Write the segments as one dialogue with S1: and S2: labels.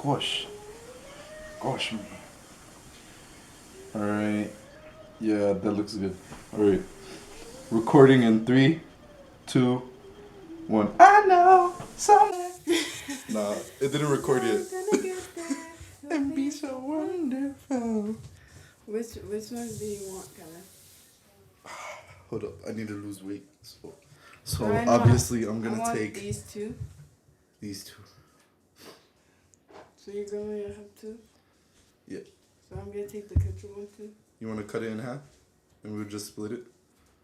S1: Gosh. Gosh, man. Alright. Yeah, that looks good. Alright. Recording in 3, 2, 1. I know some. Nah, it didn't record yet. And be so wonderful.
S2: Which one do you want, Kevin?
S1: Hold up, I need to lose weight. So
S2: I know.
S1: obviously I'm
S2: I
S1: gonna
S2: want
S1: take
S2: these two.
S1: these two.
S2: So you're gonna have two?
S1: Yeah.
S2: So I'm gonna take the ketchup one too.
S1: You wanna cut it in half? And we'll just split it?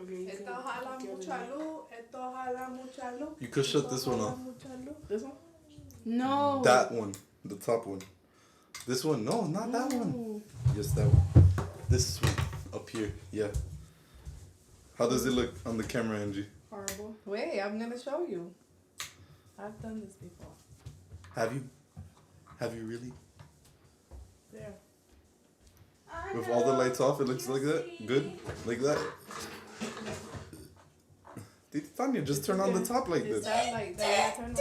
S2: Okay. You
S3: Esto
S2: can
S3: jala
S2: give it
S3: mucha
S2: a-
S3: luz, esto jala mucha luz.
S1: You could shut this one off.
S3: This one?
S2: No.
S1: That one. The top one. This one? No, not that one.
S2: No.
S1: Yes, that one. This one. Up here. Yeah. How does it look on the camera, Angie?
S2: Horrible.
S3: Wait, I'm gonna show you. I've done this before.
S1: Have you? Have you really?
S3: There.
S1: With all the lights off, it looks like that? Good? Like that? Tanya, just turn on the top like
S3: Is
S1: this.
S3: that like that? Turn on.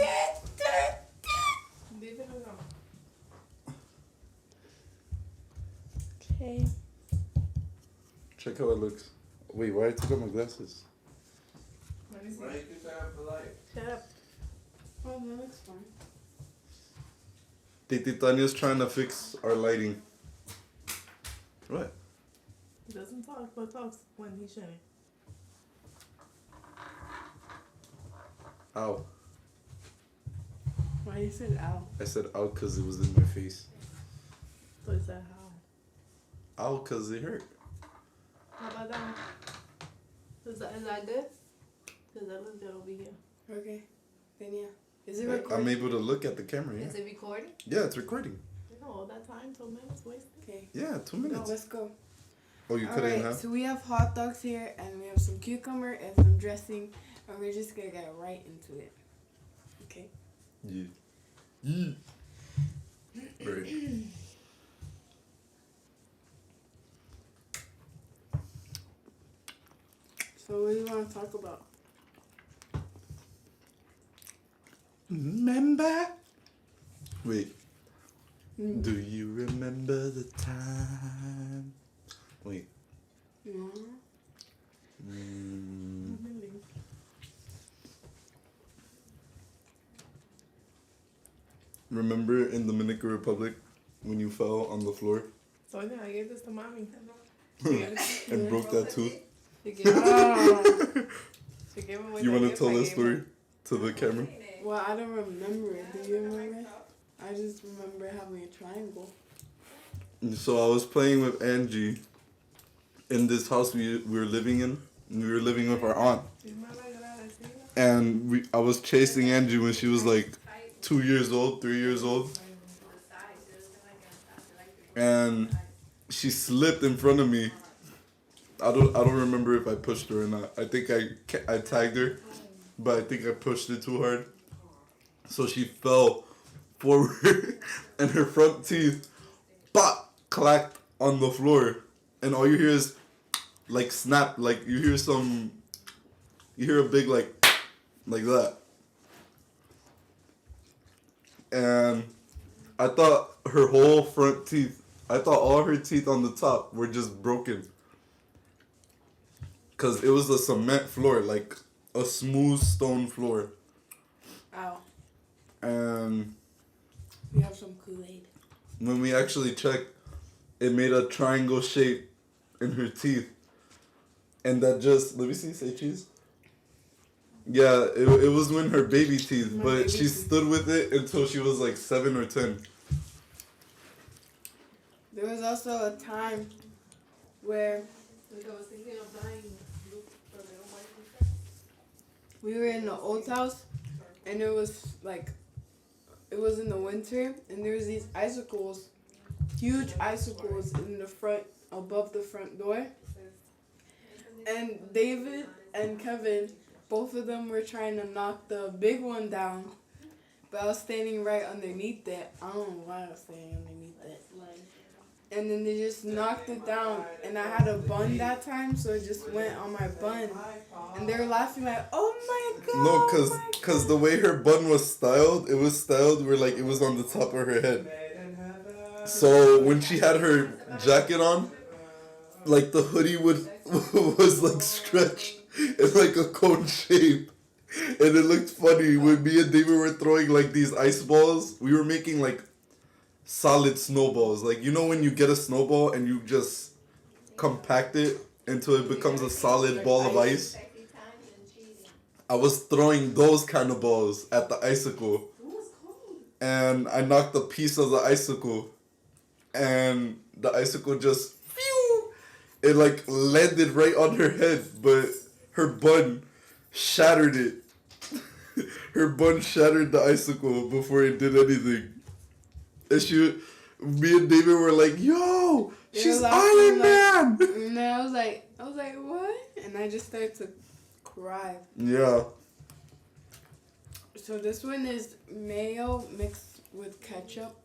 S3: Leave it alone.
S2: Okay.
S1: Check how it looks. Wait, why I took off my glasses?
S3: Let me see. Shut up.
S2: Oh, that looks fine.
S1: Titi Tanya's trying to fix our lighting. What?
S3: He doesn't talk, but talks when he's shouldn't.
S1: Ow.
S2: Why you said ow?
S1: I said ow because it was in my face.
S3: So is that how?
S1: Ow because it hurt.
S3: How about that one? Is that good? Does that look good over here?
S2: Okay. Then yeah. Is it
S1: I'm
S2: recording?
S1: able to look at the camera, yeah.
S3: Is it recording?
S1: Yeah, it's recording.
S3: You know, all that time, 2 minutes wasted.
S2: Okay.
S1: Yeah, 2
S2: No,
S1: minutes.
S2: let's go.
S1: Oh, you cut it in half?
S2: So we have hot dogs here, and we have some cucumber and some dressing, and we're just gonna get right into it. Okay.
S1: Yeah. Yeah. Right.
S2: So what do you want to talk about?
S1: Remember? Wait. Do you remember the time? Wait.
S2: No.
S1: Remember in the Dominican Republic when you fell on the floor
S3: So yeah, I gave this to mommy.
S1: and broke that tooth?
S3: She gave it. She gave it
S1: You want to tell that story to the camera?
S2: Well, I don't remember it. Do you remember? I just remember having a triangle.
S1: So I was playing with Angie in this house we were living in. And we were living with our aunt. And I was chasing Angie when she was like 2 years old, 3 years old. And she slipped in front of me. I don't remember if I pushed her or not. I think I tagged her, but I think I pushed it too hard. So she fell forward and her front teeth clacked on the floor. And all you hear is like snap, like you hear a big like that. And I thought her whole front teeth, I thought all her teeth on the top were just broken. Cause it was a cement floor, like a smooth stone floor.
S2: Ow.
S1: And
S2: We have some Kool-Aid.
S1: when we actually checked, it made a triangle shape in her teeth. And that just, let me see, say cheese. Yeah, it was when her baby teeth,
S2: My
S1: but
S2: baby
S1: she
S2: teeth.
S1: stood with it until she was like 7 or 10.
S2: There was also a time where we were in the old house, and it was in the winter, and there was these icicles, huge icicles in the front, above the front door. And David and Kevin, both of them were trying to knock the big one down, but I was standing right underneath it. I don't know why I was standing underneath it. And then they just knocked it down, and I had a bun that time, so it just went on my bun. And they were laughing like, "Oh my god!"
S1: No,
S2: oh my
S1: cause the way her bun was styled, it was styled where like it was on the top of her head. So when she had her jacket on, like the hoodie would was like stretched in like a cone shape. And it looked funny when me and David were throwing like these ice balls. We were making like solid snowballs. Like you know when you get a snowball and you just compact it until it becomes a solid ball of ice. I was throwing those kind of balls at the icicle. And I knocked a piece of the icicle. And the icicle just phew, it like landed right on her head, but her bun shattered it. Her bun shattered the icicle before it did anything. And me and David were like, "Yo, she's Iron Man!"
S2: And then I was like, what? And I just started to cry.
S1: Yeah.
S2: So this one is mayo mixed with ketchup.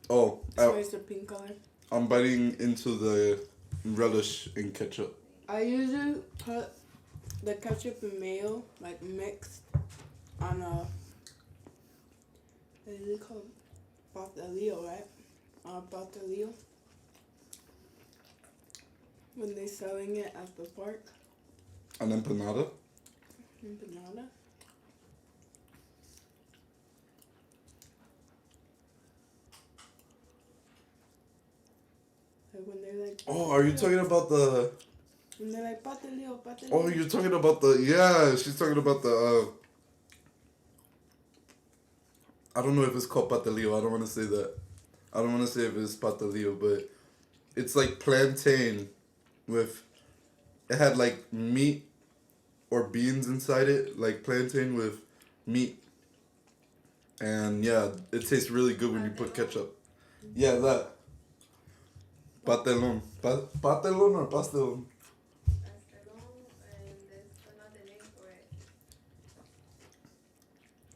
S1: Oh,
S2: So it's a pink color.
S1: I'm biting into the relish in ketchup.
S2: I usually put the ketchup and mayo like mixed on a, what is it called? Batelio, right? Batelio. When they're selling it at the park.
S1: An empanada?
S2: Empanada. Like when they're like.
S1: Oh, are you talking about the...
S2: And they're like, Batelio, Batelio.
S1: Oh, you're talking about the... Yeah, she's talking about the... I don't know if it's called patelillo. I don't want to say that. I don't want to say if it's patelillo, but it's like plantain with... It had like meat or beans inside it. Like plantain with meat. And yeah, it tastes really good when you put ketchup. Yeah, that. Patelon. Patelon or pastelon?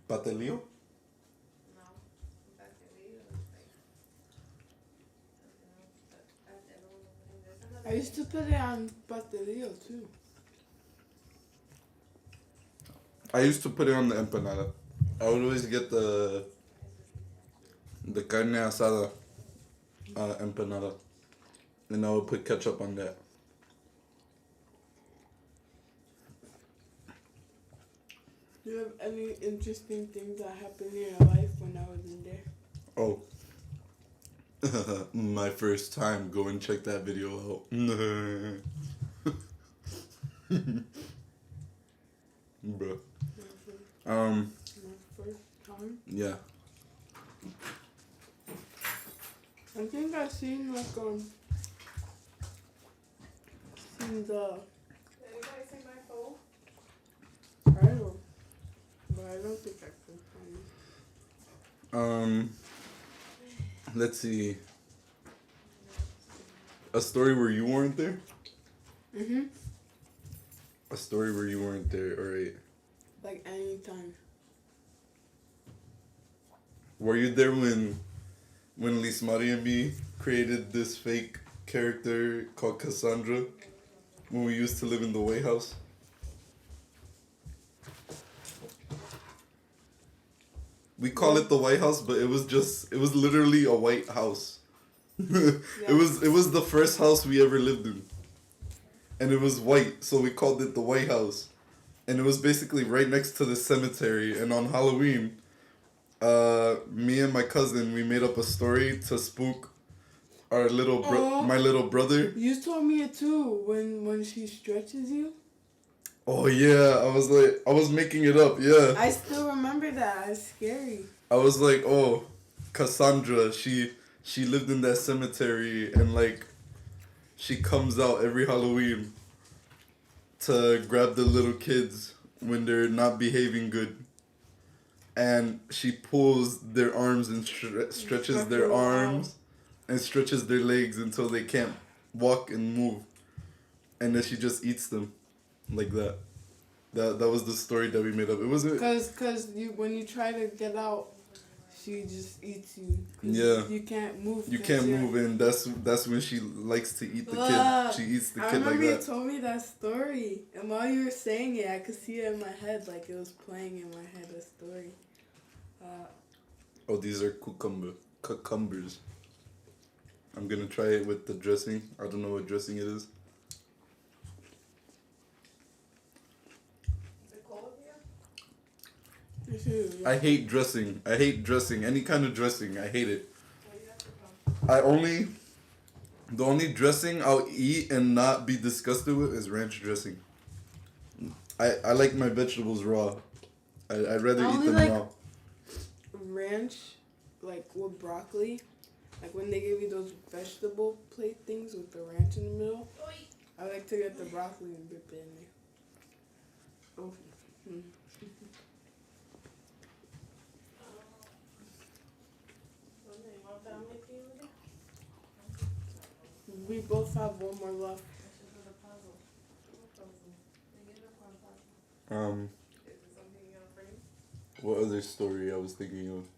S1: Patelillo?
S2: I used to put it on Batelio too.
S1: I used to put it on the empanada. I would always get the carne asada empanada. And I would put ketchup on that.
S2: Do you have any interesting things that happened in your life when I was in there?
S1: Oh. My first time. Go and check that video out. Bro.
S2: My first time?
S1: Yeah.
S2: I think I seen like seen the
S3: Did anybody see my phone?
S2: I don't know. But I don't think I can find it.
S1: Let's see. A story where you weren't there?
S2: Mhm.
S1: A story where you weren't there, alright.
S2: Like anytime.
S1: Were you there when Lismari and me created this fake character called Cassandra when we used to live in the White House? We call it the White House, but it was literally a white house. It was the first house we ever lived in. And it was white, so we called it the White House. And it was basically right next to the cemetery. And on Halloween, me and my cousin, we made up a story to spook our my little brother.
S2: You told me it too when she stretches you.
S1: Oh yeah, I was making it up, yeah.
S2: I still remember that. It's scary.
S1: I was like, oh, Cassandra, she lived in that cemetery and like she comes out every Halloween to grab the little kids when they're not behaving good. And she pulls their arms and stretches their arms and stretches their legs until they can't walk and move. And then she just eats them like that. That was the story that we made up. It wasn't...
S2: Cause when you try to get out, she just eats you.
S1: Yeah.
S2: You can't move.
S1: You can't move, and that's when she likes to eat the kid. She eats the kid like that.
S2: I remember you told me that story, and while you were saying it, I could see it in my head, like it was playing in my head, a story.
S1: Oh, these are cucumbers. I'm gonna try it with the dressing. I don't know what dressing it is. I hate dressing. I hate dressing. Any kind of dressing. I hate it. The only dressing I'll eat and not be disgusted with is ranch dressing. I like my vegetables raw. I'd rather eat them raw.
S2: Ranch, like with broccoli, like when they give you those vegetable plate things with the ranch in the middle. I like to get the broccoli and dip it in there. Oh. Mm. We both have one more left.
S1: What other story I was thinking of?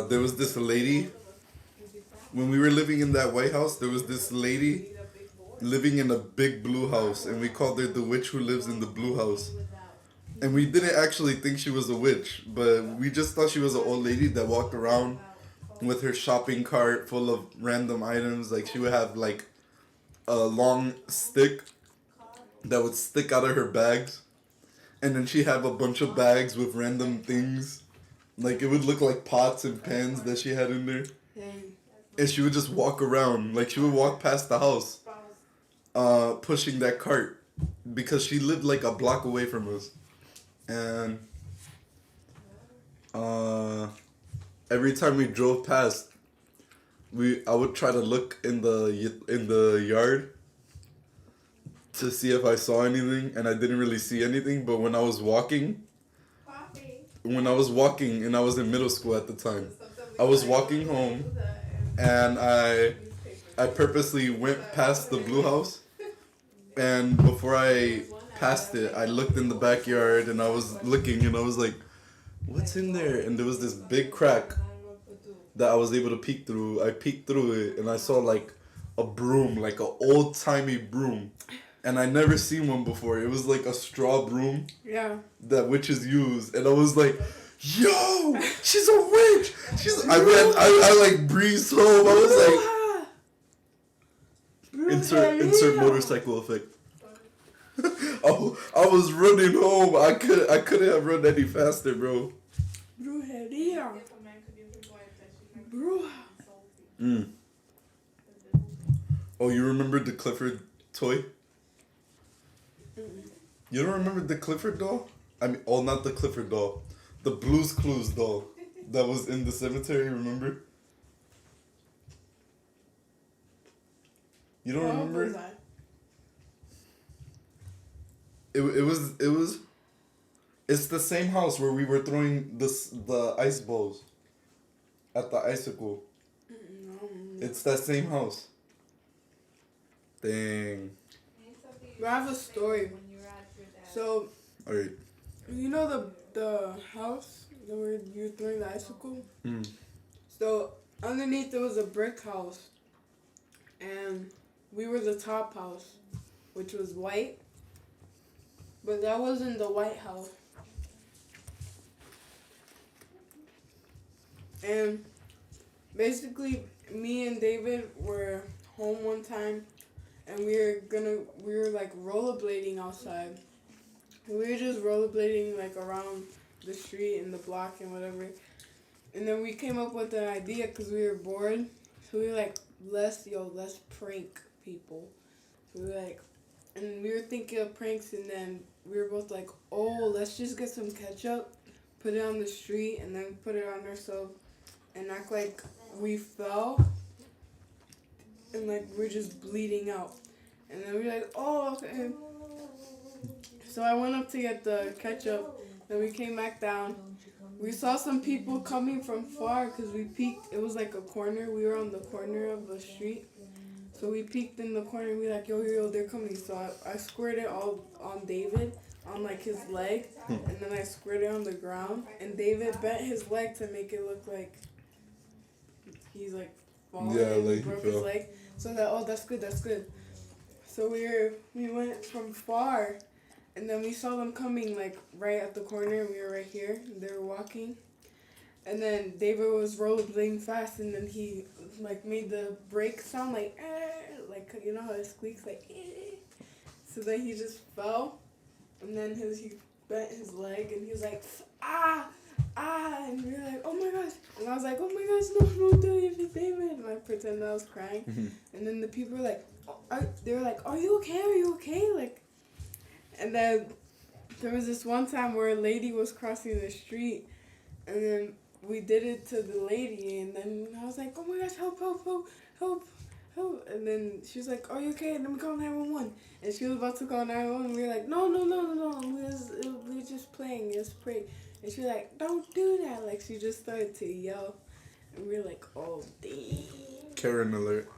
S1: There was this lady. When we were living in that White House, there was this lady living in a big blue house, and we called her the witch who lives in the blue house. And we didn't actually think she was a witch, but we just thought she was an old lady that walked around with her shopping cart full of random items. Like she would have like a long stick that would stick out of her bags, and then she'd have a bunch of bags with random things. Like it would look like pots and pans that she had in there. And she would just walk around, like she would walk past the house, pushing that cart, because she lived like a block away from us. And every time we drove past, I would try to look in the yard to see if I saw anything, and I didn't really see anything. But when I was walking, and I was in middle school at the time, I was walking home, and I purposely went past the blue house, and before I passed it, I looked in the backyard, and I was looking, and I was like, what's in there? And there was this big crack that I was able to peek through. I peeked through it, and I saw like a broom, like an old-timey broom. And I never seen one before. It was like a straw broom.
S2: Yeah.
S1: That witches use. And I was like, yo, she's a witch. I like breezed home. I was like, insert motorcycle effect. Oh, I was running home. I couldn't have run any faster, bro.
S2: Brujeria.
S1: Oh, you remember the Clifford toy? You don't remember the Clifford doll? I mean, oh, not the Clifford doll. The Blue's Clues doll that was in the cemetery, remember? You don't remember? It's the same house where we were throwing the ice balls at the icicle. It's that same house. Dang.
S2: I have a story. So,
S1: Alright.
S2: you know the house where you're throwing the icicle? So, underneath there was a brick house. And we were the top house, which was white. But that wasn't the White House. And basically, me and David were home one time, and we were like rollerblading outside. We were just rollerblading like around the street and the block and whatever. And then we came up with an idea because we were bored. So we were like, let's prank people. So we were like, and we were thinking of pranks, and then we were both like, oh, let's just get some ketchup, put it on the street, and then put it on ourselves, and act like we fell, and like we're just bleeding out. And then we were like, oh, okay. So I went up to get the ketchup, then we came back down. We saw some people coming from far because we peeked. It was like a corner. We were on the corner of the street. So we peeked in the corner and we were like, yo, they're coming. So I squirted it all on David, on like his leg, and then I squirted it on the ground. And David bent his leg to make it look like he's like falling.
S1: Yeah, like
S2: he broke
S1: he
S2: his
S1: fell.
S2: leg. So that, oh, that's good. So we went from far, And then we saw them coming like right at the corner, and we were right here. And they were walking, and then David was rollerblading fast, and then he like made the brake sound like you know how it squeaks like. So then he just fell, and then he bent his leg, and he was like ah. And we were like, oh my gosh. And I was like, oh my gosh, no, David. And I pretended I was crying. And then the people were like, they were like, are you okay? Like, and then there was this one time where a lady was crossing the street, and then we did it to the lady, and then I was like, oh my gosh, help. And then she was like, are you okay? And then we called 911. And she was about to call 911, and we were like, no. We were just playing, it was prank. And she was like, don't do that. Like, she just started to yell. And we were like, oh, damn.
S1: Karen alert.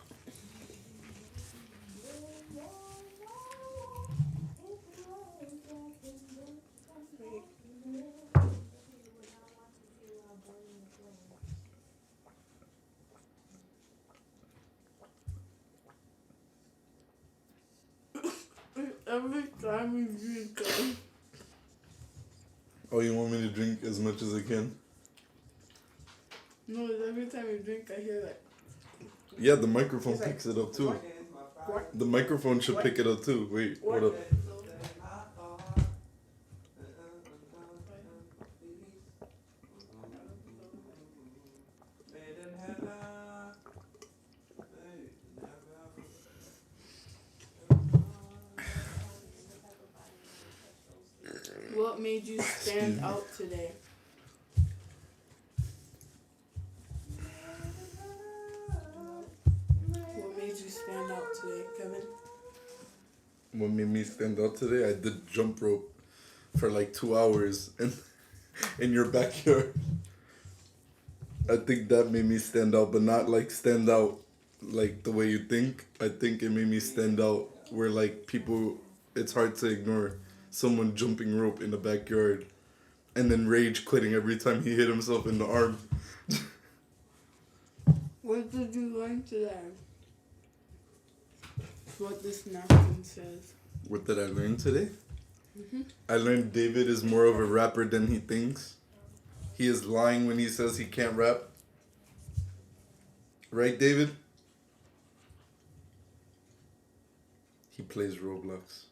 S2: Every time we drink,
S1: Oh, you want me to drink as much as I can?
S2: no, every time we drink, I hear like.
S1: Yeah, the microphone
S2: It's like,
S1: picks it up too.
S2: What?
S1: The microphone should pick it up too. Wait,
S2: What?
S1: hold up.
S2: What made you stand out today? What made you stand out today, Kevin?
S1: What made me stand out today? I did jump rope for like 2 hours in your backyard. I think that made me stand out, but not like stand out like the way you think. I think it made me stand out where like people, it's hard to ignore someone jumping rope in the backyard and then rage quitting every time he hit himself in the arm.
S2: What did you learn today? What this napkin says.
S1: What did I learn today?
S2: Mhm.
S1: I learned David is more of a rapper than he thinks. He is lying when he says he can't rap. Right, David? He plays Roblox.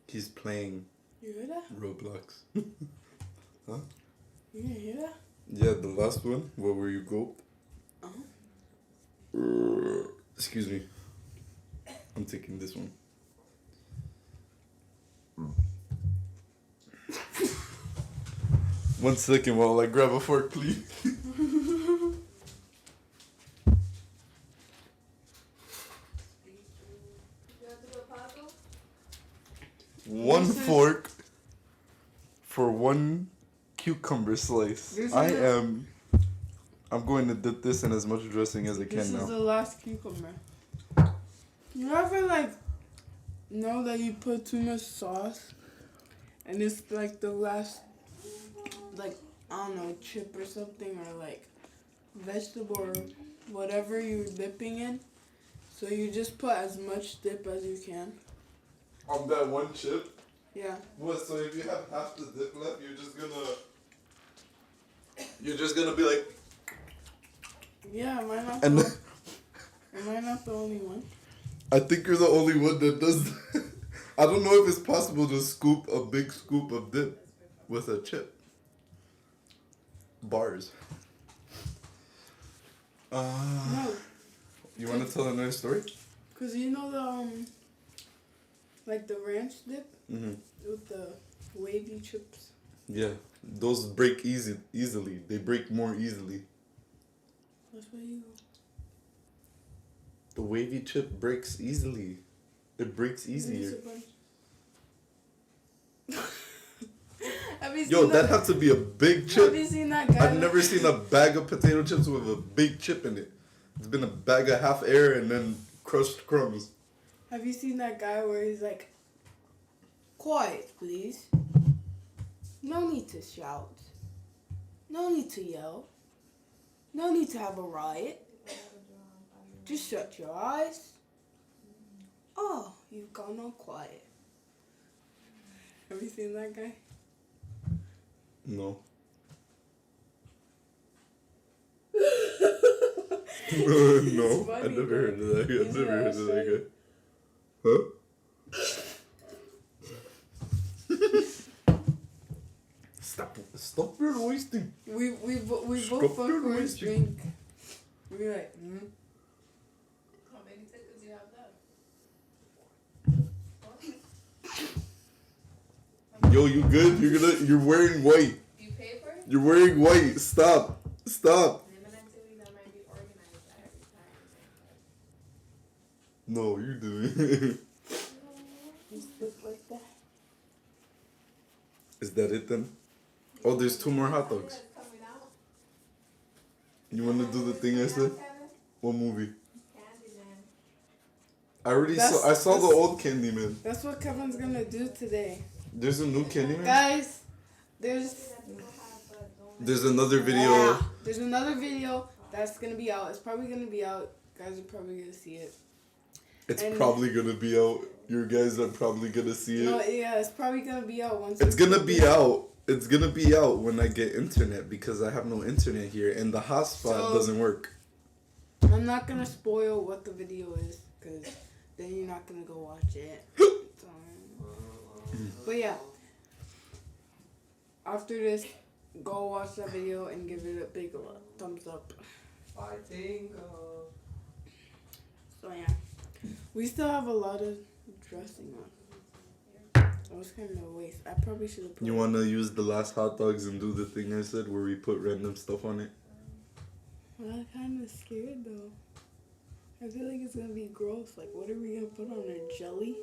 S1: He's playing
S2: You hear that?
S1: Roblox.
S2: You didn't hear that?
S1: Yeah, the last one. What were you go? Excuse me. I'm taking this one. One second while I grab a fork, please. One
S2: This is-
S1: fork for one cucumber slice.
S2: This is
S1: I'm going to dip this in as much dressing as I
S2: This
S1: can
S2: is
S1: now.
S2: the last cucumber. You ever like know that you put too much sauce and it's like the last, like, I don't know, chip or something, or like vegetable or whatever you're dipping in? So you just put as much dip as you can.
S1: On that one chip?
S2: Yeah.
S1: What, so if you have half the dip left, you're just gonna be like,
S2: Yeah, am I not
S1: and
S2: the, am I not the only one?
S1: I think you're the only one that does that. I don't know if it's possible to scoop a big scoop of dip with a chip. Bars.
S2: No,
S1: You want to tell another story?
S2: cause you know the like the ranch dip
S1: Mm-hmm.
S2: with the wavy chips.
S1: Yeah, those break easily. They break more easily.
S2: That's where you
S1: The wavy chip breaks easily. It breaks easier.
S2: Have you seen
S1: Yo,
S2: that?
S1: that has to be a big
S2: Have
S1: chip.
S2: you seen that guy?
S1: I've never seen a bag of potato chips with a big chip in it. It's been a bag of half air and then crushed crumbs.
S2: Have you seen that guy where he's like, quiet, please. No need to shout. No need to yell. No need to have a riot. Just shut your eyes. Oh, you've gone all quiet. Have you seen that guy?
S1: No. No, I
S2: funny,
S1: never heard of that guy. I
S2: He's
S1: never heard of that guy. Huh? Stop your wasting.
S2: We both
S1: Stop
S2: fuck
S1: your
S2: with his
S1: wasting.
S2: drink. We like,
S3: How many tickets you have left?
S1: Yo, you good? You're wearing white.
S3: You pay for it?
S1: You're wearing white. Stop. Stop.
S3: Name an activity that might be organized at every time.
S1: No, you do it.
S2: just look like that.
S1: Is that it then? Oh, there's 2 more hot dogs.
S3: Coming out.
S1: You want to do the thing I said? What movie?
S3: Candyman.
S1: I already
S2: That's-
S1: saw. I saw the
S2: that's-
S1: old Candyman.
S2: That's what Kevin's gonna do today.
S1: There's a new Candyman.
S2: Guys, there's
S1: There's another video.
S2: There's another video that's gonna be out. It's probably gonna be out. Guys are probably gonna see it.
S1: It's
S2: And-
S1: probably gonna be out. You guys are probably gonna see
S2: No,
S1: it.
S2: yeah, it's probably gonna be out once.
S1: It's gonna be out. It's gonna be out when I get internet because I have no internet here and the hotspot
S2: So-
S1: doesn't work.
S2: I'm not gonna spoil what the video is, cause then you're not gonna go watch it. So, but yeah, after this, go watch that video and give it a big thumbs up. So yeah, we still have a lot of dressing on. That was kind of a waste. I probably should have put.
S1: You wanna use the last hot dogs and do the thing I said where we put random stuff on it?
S2: I'm kind of scared though. I feel like it's gonna be gross. Like, what are we gonna put on there? Jelly?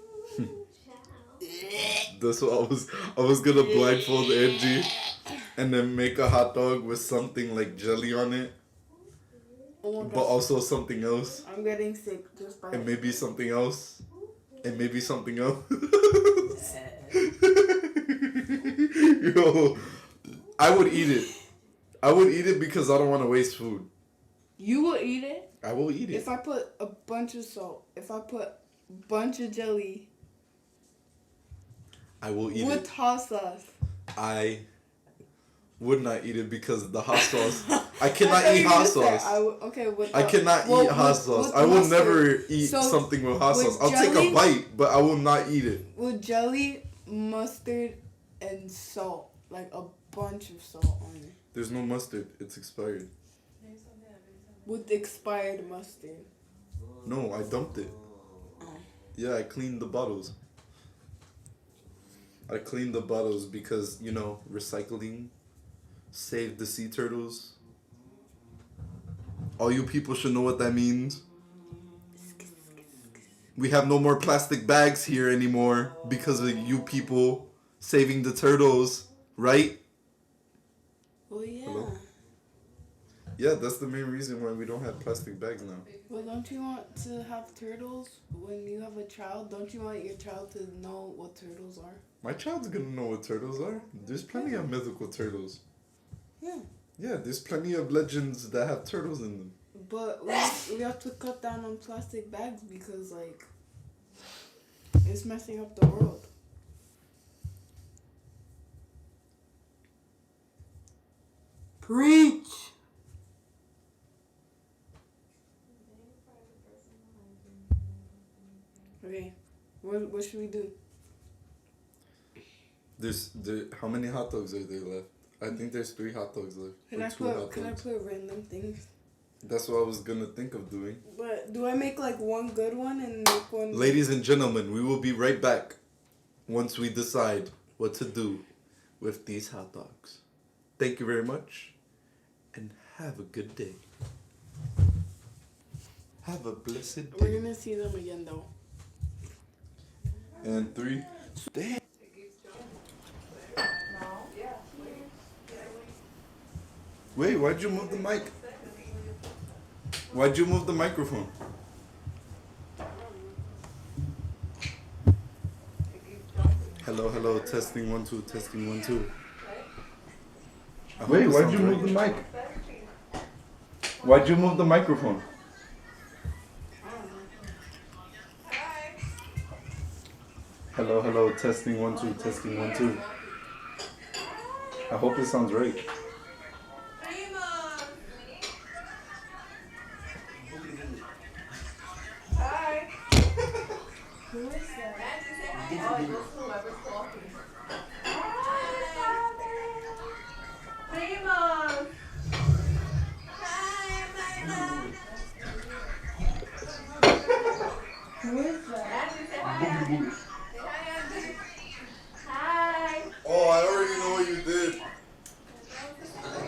S1: That's what I was gonna blindfold Angie and then make a hot dog with something like jelly on it,
S2: Oh my
S1: but
S2: gosh,
S1: also something else.
S2: I'm getting sick just by
S1: And maybe something else. And maybe something else. Yo, I would eat it. I would eat it because I don't want to waste food.
S2: You will eat it
S1: I will eat it.
S2: if I put a bunch of salt. If I put a bunch of jelly
S1: I will eat
S2: with
S1: it.
S2: hot sauce.
S1: I would not eat it because of the hot sauce. I
S2: I
S1: cannot
S2: thought
S1: eat
S2: you were
S1: hot
S2: gonna say,
S1: sauce.
S2: okay, with
S1: I cannot eat hot sauce. I will
S2: mustard.
S1: never eat
S2: So,
S1: something with hot
S2: with
S1: sauce. I'll take
S2: jelly-
S1: a bite, but I will not eat it.
S2: With jelly, mustard, and salt. Like a bunch of salt on it.
S1: There's no mustard. It's expired.
S2: With expired mustard.
S1: No, I dumped it. Yeah, I cleaned the bottles. I cleaned the bottles because, you know, recycling. Save the sea turtles. All you people should know what that means. We have no more plastic bags here anymore because of you people saving the turtles, right?
S2: Oh yeah.
S1: Hello? Yeah, that's the main reason why we don't have plastic bags now.
S2: Well, don't you want to have turtles when you have a child? Don't you want your child to know what turtles are?
S1: My child's gonna know what turtles are. There's plenty of mythical turtles.
S2: Yeah.
S1: Yeah, there's plenty of legends that have turtles in them.
S2: But we have to cut down on plastic bags because, like, it's messing up the world. Preach! Okay, what should we do?
S1: How many hot dogs are there left? I think there's 3 hot dogs left.
S2: Can
S1: Or
S2: I
S1: 2
S2: put
S1: hot
S2: can I
S1: dogs.
S2: put random things?
S1: That's what I was gonna think of doing.
S2: But do I make like one good one and make one?
S1: Ladies and gentlemen, we will be right back once we decide what to do with these hot dogs. Thank you very much and have a good day. Have a blessed
S2: We're
S1: day.
S2: gonna see them again though.
S1: And 3. Damn. Wait, why'd you move the mic? Why'd you move the microphone? Hello, hello, testing 1 2, testing 1 2. Wait, why'd you move the mic? Why'd you move the microphone? Hello, hello, testing 1 2, testing 1 2. I hope it sounds right.
S3: Hi. Who is that? Oh, just whoever's talking. Primo. Who is that? Hi.
S1: Oh, I already know what you did.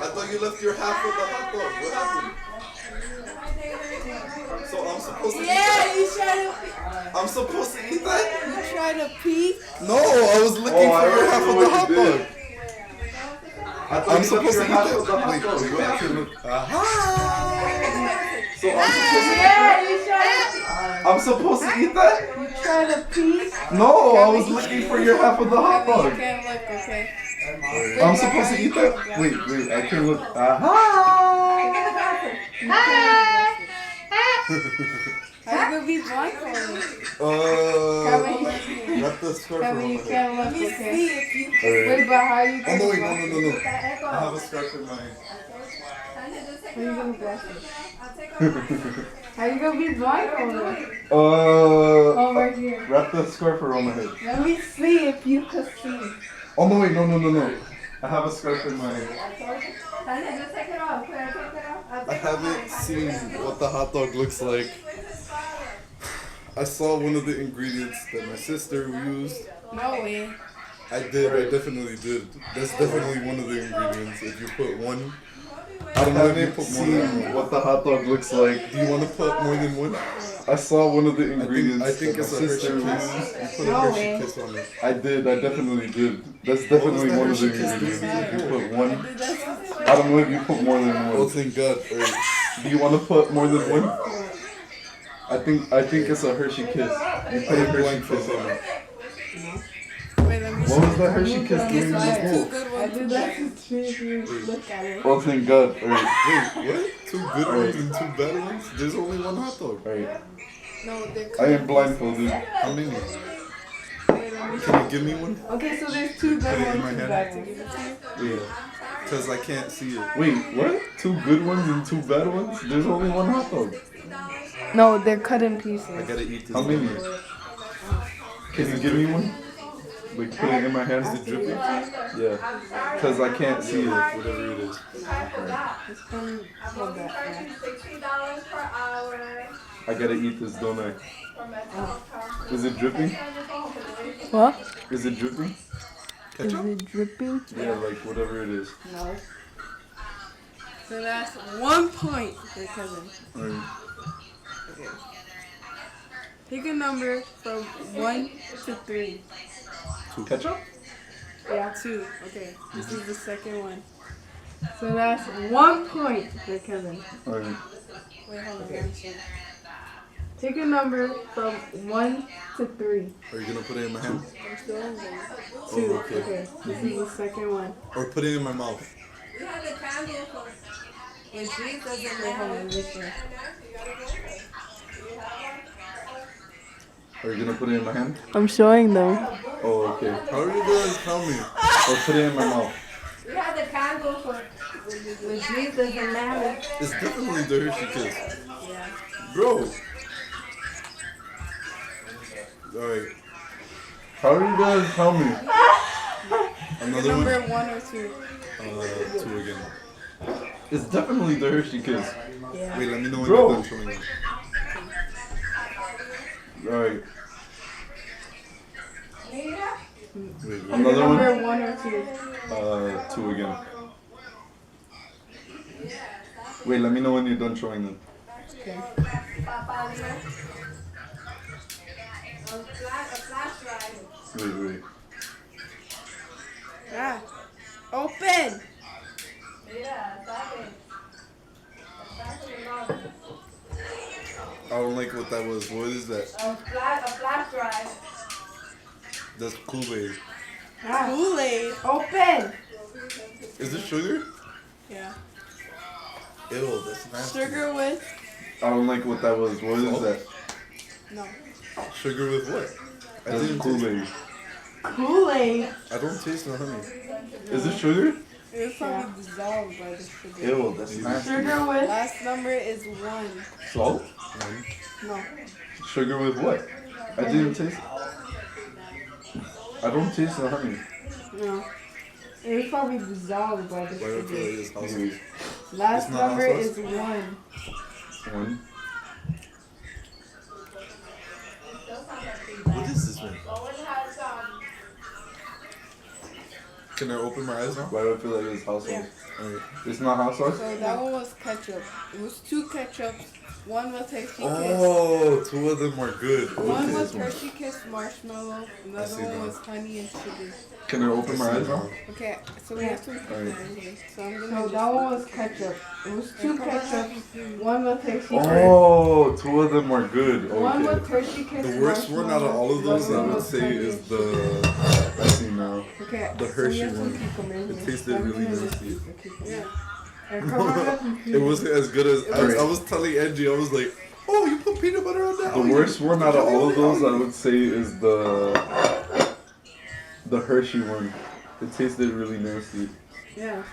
S1: I thought you left your half of the hot dog. What happened? So I'm supposed to eat that?
S2: You try
S1: I'm supposed to eat that?
S2: to pee.
S1: No, I was looking for your half of the hot dog. I'm supposed to eat that. Wait, wait, I can look. So I'm supposed to eat that?
S2: You try to pee.
S1: No, I was looking for your half of the hot
S2: You
S1: dog.
S2: can't look, okay?
S1: I'm supposed to eat that? Wait, I can look.
S2: How you gonna be blindfolded?
S1: Wrap the scarf around
S2: You
S1: my head.
S2: can't look, okay?
S1: Alright.
S2: Wait, but how you
S1: Oh
S2: gonna
S1: no, wait, no. I have a scarf in my hand.
S2: How you gonna blast it? How you gonna be blindfolded?
S1: Right
S2: here.
S1: wrap the scarf around my head.
S2: Let me see if you can see.
S1: Oh no, wait, no. I have a scarf in my hand.
S3: Just take it off.
S1: I haven't seen what the hot dog looks like. I saw one of the ingredients that my sister used.
S2: No way.
S1: I definitely did. That's definitely one of the ingredients. If you put one, I don't know if you put more than one. What the hot dog looks like. Do you want to put more than one? I saw one of the ingredients. I think it's a Hershey Kiss. You put a
S2: No
S1: Hershey
S2: way.
S1: Kiss on it. I definitely did. That's definitely one of the ingredients. If you put one, I don't know if you put more than one. Oh, thank God. Right. Do you want to put more than one? I think it's a Hershey Kiss. You put a Hershey Kiss on it.
S2: Wait, let me
S1: What was the Hershey Kiss doing in the
S2: Two
S1: bowl?
S2: good ones. I did that to see if you look at it.
S1: Oh, thank God. Alright. Wait, what? 2 good ones and 2 bad ones? There's only 1 hot dog. Alright.
S2: No, they're
S1: I am blindfolded. How many?
S2: Wait, let me
S1: Can you give me one?
S2: Okay, so there's 2 good
S1: Put it in
S2: ones
S1: my
S2: and 2
S1: hand.
S2: bad to give it to you.
S1: Yeah. Because I can't see it. Wait, what? 2 good ones and 2 bad ones? There's only 1 hot dog.
S2: No, they're cut in
S1: I
S2: pieces.
S1: gotta eat this. How many? Can you give me one? Like put it in my hands to drip it? Yeah. Because I can't see it, whatever it is.
S2: It's from hold that. Yeah.
S3: $60 per hour.
S1: I gotta eat this, don't I? Is it dripping?
S2: What?
S1: Is it dripping?
S2: Is it dripping?
S1: Yeah, like whatever it is.
S2: No. So that's 1 point for cousin.
S1: Alright.
S2: Okay. Pick a number from 1 to 3.
S1: Ketchup?
S2: Yeah, 2. Okay, this is the second one. So that's 1 point for Kevin.
S1: Alright.
S2: Wait, hold on. Let me see. Pick a number from 1 to 3.
S1: Are you gonna put it in my hand?
S2: I'm still on there. 2.
S1: Oh, okay.
S2: Okay, this is the second one.
S1: Or put it in my mouth?
S3: You have the candle for when Jesus
S2: Wait, hold on. Let me see.
S1: Are you gonna put it in my hand?
S2: I'm showing them.
S1: Oh, okay. How are you gonna tell me? Or put it in my mouth?
S3: you have the candle for when Jesus and Mary.
S1: It's definitely the Hershey Kiss.
S3: Yeah.
S1: Bro. Alright. How are you gonna tell me? Another one?
S2: Number 1 or 2.
S1: 2 again. It's definitely the Hershey Kiss.
S2: Yeah.
S1: Wait, let me know when
S4: Bro.
S1: you're done showing it. Alright. Wait, another one?
S2: Number 1 or 2.
S1: 2 again. Wait, let me know when you're done showing them.
S2: Okay.
S3: A flash drive.
S1: Wait.
S2: Ah. Open!
S3: Yeah, exactly.
S1: I don't like what that was. What is that?
S3: A flash drive.
S1: That's Kool-Aid.
S2: Kool-Aid. Open!
S1: Is this sugar?
S2: Yeah.
S1: Ew, that's nasty.
S2: Sugar with
S1: I don't like what that was. What is that?
S2: No.
S1: Sugar with what? I
S4: That's
S1: didn't taste.
S4: Kool-Aid.
S3: Kool-Aid.
S1: I don't taste the honey.
S4: Is it sugar?
S2: It was probably dissolved by the sugar.
S4: Ew, that's nasty.
S3: Sugar with
S2: Last number is 1.
S4: Salt?
S2: No.
S4: Sugar with what? I didn't taste it. I don't taste the honey.
S2: No. It was probably dissolved by the
S1: Why do I feel like
S2: sugar.
S1: it's hot sauce?
S4: Maybe.
S2: Last
S1: It's not hot
S2: number
S1: sauce?
S2: is 1.
S4: One.
S1: What is this one? Can I open my eyes now?
S4: Why do I feel like it's hot sauce?
S2: Yeah.
S1: Alright.
S4: It's not hot sauce?
S2: So that one was ketchup. It was 2 ketchups. One was Hershey Kiss.
S1: Oh, 2 of them are good.
S2: One
S1: Okay.
S2: was Hershey Kiss marshmallow. Another
S1: see
S2: one
S1: that.
S2: was honey and sugar.
S4: Can I open my eyes now?
S2: Okay, so we have to repeat
S4: Alright.
S2: that in here. So I'm gonna
S3: So
S2: just
S3: that one was ketchup. It was 2 ketchups. One was Hershey Kiss.
S4: Oh, 2 of them are good.
S3: One
S4: Okay.
S3: was Hershey Kiss.
S1: The worst one out of all of those, I
S3: One
S1: would
S3: was
S1: say,
S3: honey
S1: is
S3: and
S1: the.
S4: I see now.
S2: Okay.
S1: The
S2: so we
S1: Hershey
S2: have to
S1: one.
S2: keep them in
S1: It
S2: here.
S1: tasted
S2: So I'm
S1: really
S2: gonna just
S1: nasty.
S2: keep them in.
S3: Yeah. And come on, that's
S1: It wasn't as good as.
S2: It was-
S1: I was telling Angie, I was like, oh, you put peanut butter on that?
S4: The
S1: Oh, you
S4: worst
S1: did.
S4: one out of
S1: Jelly
S4: all
S1: on
S4: of
S1: it?
S4: those,
S1: Oh,
S4: I
S1: you
S4: would say, is the Hershey one. It tasted really nasty.
S2: Yeah.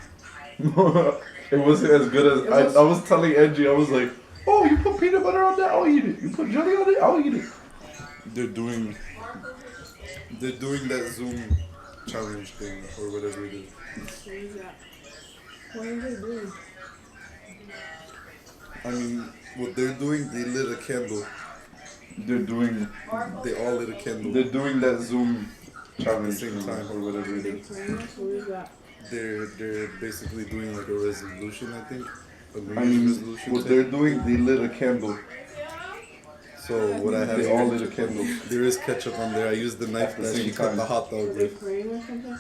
S4: It wasn't as good as
S2: It was-
S4: I was telling Angie. I was like, "Oh, you put peanut butter on that? I'll eat it. You put jelly on it? I'll eat it."
S1: They're doing that Zoom challenge thing or whatever it is.
S2: What is that?
S3: What are they doing?
S1: I mean, what they're doing, they lit a candle.
S4: They're doing
S1: They all lit a candle
S4: they're doing that Zoom
S1: at the
S4: challenge
S1: same
S4: thing
S1: time.
S4: or whatever it is.
S2: What is that?
S1: They're basically doing like a resolution, I think. A New
S4: I
S1: Year's
S4: mean,
S1: resolution.
S4: what
S1: thing.
S4: they're doing, they lit a candle.
S1: So what I have
S4: They all
S1: here,
S4: lit a candle.
S1: there is ketchup on there. I used the knife
S4: At the
S1: that
S4: same
S1: she cut
S4: time.
S1: the hot dog
S2: Are they
S1: with.
S2: praying or something?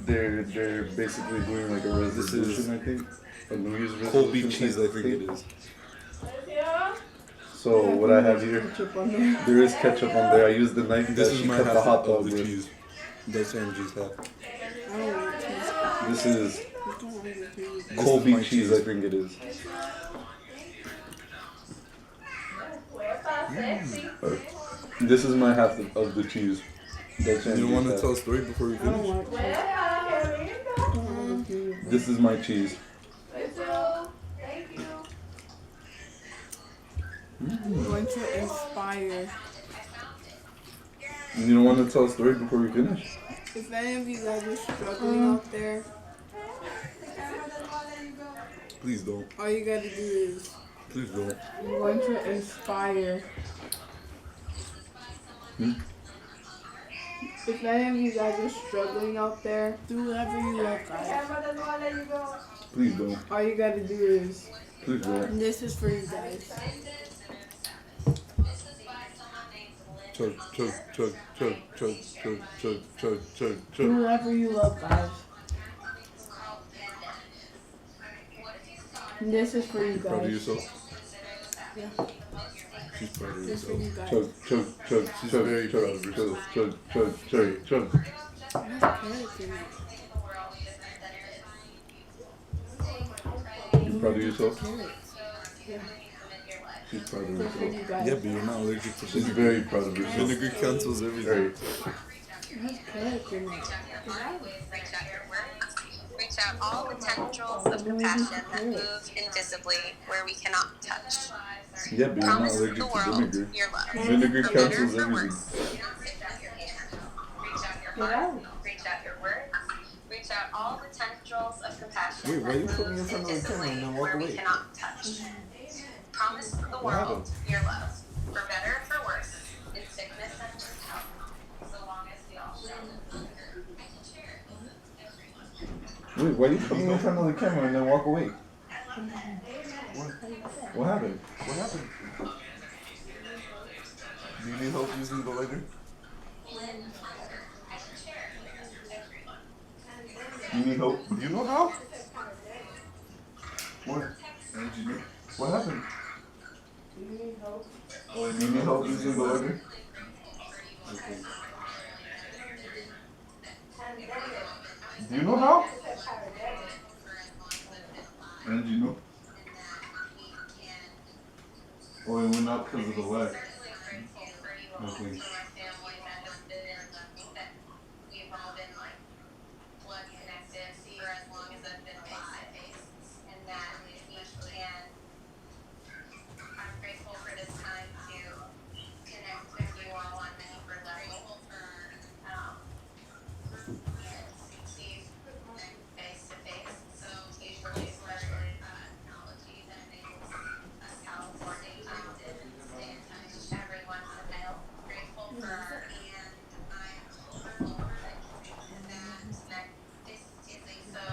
S4: They're basically doing like a resolution. I think a New Year's resolution.
S1: Colby cheese, I
S4: type
S1: think
S4: thing.
S1: it is.
S4: So what I have here,
S2: Ketchup on there.
S4: there is ketchup on there. I used the knife
S1: This
S4: that
S1: is
S4: she
S1: my
S4: cut
S1: half
S4: the hot
S1: of
S4: dog
S1: the
S4: with.
S1: cheese. That's Angie's half.
S2: I don't want cheese.
S4: This is
S2: I don't want the cheese.
S1: This
S4: Colby
S1: is my
S4: cheese, I think it is. This is my half of the cheese. That's
S1: You don't
S4: Angie's
S1: want to
S4: half.
S1: tell a story before we
S2: I don't
S1: finish?
S2: want cheese. I don't want the cheese.
S4: This is my cheese.
S2: I'm going to inspire.
S4: You don't want to tell a story before we finish?
S2: If any of you guys are struggling out there,
S1: Please don't.
S2: all you gotta do is
S1: Please don't.
S2: I'm going to inspire.
S4: Hmm?
S2: If any of you guys are struggling out there, do whatever you love, guys.
S4: Please don't.
S2: All you gotta do is,
S4: Please don't.
S2: and this is for you guys.
S1: Chug, chug, chug, chug, chug, chug, chug, chug, chug,
S2: Do
S1: chug.
S2: whatever you love, guys. And this is for you
S1: Proud of
S2: guys.
S1: yourself?
S2: Yeah.
S1: She's proud of
S2: This is for
S1: herself.
S2: you guys.
S4: Chug, chug, chug,
S1: She's
S4: chug,
S1: very
S4: chug,
S1: proud of
S4: chug,
S1: herself.
S4: chug, chug, chug, chug.
S2: There's carrots in it.
S4: You proud of yourself?
S2: Carrots.
S4: She's proud of
S2: This is for
S4: herself.
S2: you guys.
S1: Yeah, but you're not allergic to
S4: She's
S1: vinegar.
S4: very proud of herself.
S1: Vinegar cancels everything.
S4: Right.
S2: There's carrots in it.
S5: Reach out all the tendrils of compassion that move invisibly where we cannot touch.
S4: Yeah, but you're not
S5: Promise
S4: allergic
S5: the
S4: to
S5: world
S4: vinegar.
S5: your love.
S4: Vinegar
S5: For better or
S4: cancels
S5: for
S4: everything.
S5: worse. Reach out your hand. Reach out your heart. Reach out your words. Reach out all the tendrils of compassion
S1: Wait, why
S5: that
S1: you put me in
S5: move
S1: front of the camera
S5: invisibly
S1: and then walk
S5: where we
S1: away?
S5: cannot touch. Promise the
S1: What
S5: world
S1: happened?
S5: your love. For better or for worse. In sickness and in health. So long as we all share.
S4: Wait, why you put me in front of the camera and then walk away? What happened?
S1: What happened? Do you need help using the lighter?
S4: You need help?
S1: Do you know how?
S4: What?
S1: Angie,
S4: What happened?
S2: You need help?
S4: You need help using the lighter? Do you know how? And you know? Oh, it went out because of the wax. Nothing.
S5: for my family that has been in the that we've all been like blood connected for as long as I've been alive, and that we can. I'm grateful for this time to connect with you all on many different levels. And see face to face. So usually, especially technology that enables us California talented and stay in touch every once in a while. Grateful for and I'm hopeful that this is so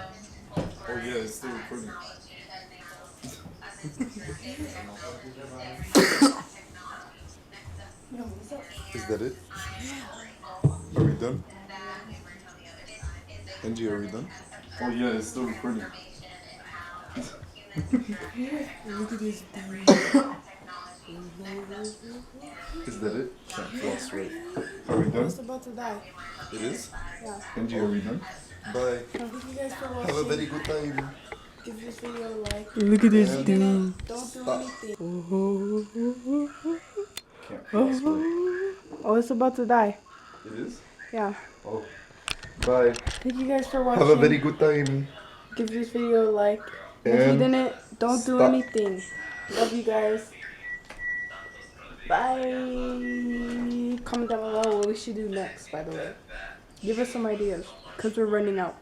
S5: hopeful
S1: Oh yeah, it's still recording.
S5: technology that enables us to stay connected. Technology connects us.
S1: Is that it?
S5: I'm grateful
S1: Are we done?
S5: that we were on the other side.
S1: Angie, are we done?
S4: Oh yeah, it's still recording.
S2: Look at this dude.
S4: Is that it?
S1: Yes, right.
S4: Are we done?
S2: It's about to die.
S1: It is?
S2: Yeah.
S4: Angie, are we done?
S1: Bye.
S2: Thank you guys for
S1: Have a
S2: watching.
S1: very good time.
S2: Give this video a like.
S3: Look at this
S1: And-
S3: dude.
S2: Don't do
S1: Stop.
S2: anything.
S4: Can't possibly.
S2: Oh, it's about to die.
S4: It is?
S2: Yeah.
S4: Oh. Bye.
S2: Thank you guys for watching.
S1: Have a very good time.
S2: Give this video a like. And if you
S1: And
S2: didn't, don't do
S1: stop.
S2: anything. Love you guys. Bye. Comment down below what we should do next, by the way. Give us some ideas, because we're running out.